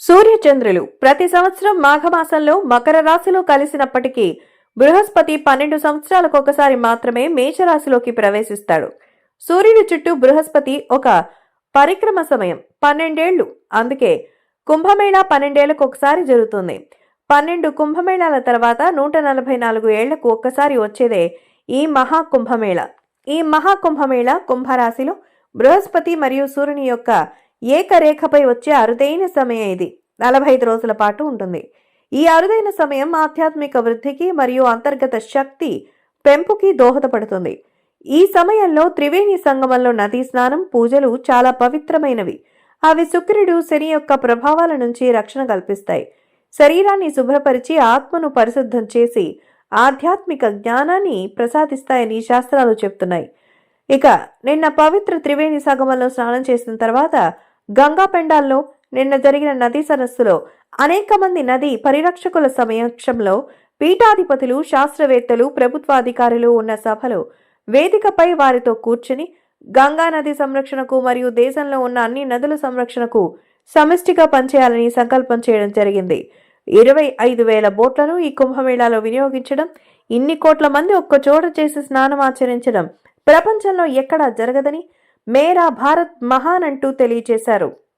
సూర్యచంద్రులు ప్రతి సంవత్సరం మాఘమాసంలో మకర రాశిలో కలిసినప్పటికీ బృహస్పతి 12 సంవత్సరాలకు ఒకసారి మాత్రమే మేషరాశిలోకి ప్రవేశిస్తాడు. సూర్యుడి చుట్టూ బృహస్పతి ఒక పరిక్రమ సమయం 12 ఏళ్లు. అందుకే కుంభమేళా 12 ఏళ్లకు ఒకసారి జరుగుతుంది. 12 కుంభమేళాల తర్వాత 144 ఏళ్లకు ఒక్కసారి వచ్చేదే ఈ మహాకుంభమేళా. ఈ మహాకుంభమేళా కుంభరాశిలో బృహస్పతి మరియు సూర్యుని యొక్క ఏకరేఖపై వచ్చే అరుదైన సమయం ఇది. 45 రోజుల పాటు ఉంటుంది. ఈ అరుదైన సమయం ఆధ్యాత్మిక వృద్ధికి మరియు అంతర్గత శక్తి పెంపుకి దోహదపడుతుంది. ఈ సమయంలో త్రివేణి సంగమంలో నదీ స్నానం, పూజలు చాలా పవిత్రమైనవి. అవి శుక్రుడు, శని యొక్క ప్రభావాల నుంచి రక్షణ కల్పిస్తాయి. శరీరాన్ని శుభ్రపరిచి ఆత్మను పరిశుద్ధం చేసి ఆధ్యాత్మిక జ్ఞానాన్ని ప్రసాదిస్తాయని శాస్త్రాలు చెప్తున్నాయి. ఇక నిన్న పవిత్ర త్రివేణి సంగమంలో స్నానం చేసిన తర్వాత గంగా పెండాల్లో నిన్న జరిగిన నదీ సరస్సులో అనేక మంది నదీ పరిరక్షకుల సమక్షంలో పీఠాధిపతులు, శాస్త్రవేత్తలు, ప్రభుత్వాధికారులు ఉన్న సభలో వేదికపై వారితో కూర్చుని గంగా నది సంరక్షణకు మరియు దేశంలో ఉన్న అన్ని నదుల సంరక్షణకు సమిష్టిగా పనిచేయాలని సంకల్పం చేయడం జరిగింది. 25,000 బోట్లను ఈ కుంభమేళాలో వినియోగించడం, ఇన్ని కోట్ల మంది ఒక్క చోట చేసి స్నానం ఆచరించడం ప్రపంచంలో ఎక్కడా జరగదని మేరా భారత్ మహాన్ అంటూ తెలియజేశారు.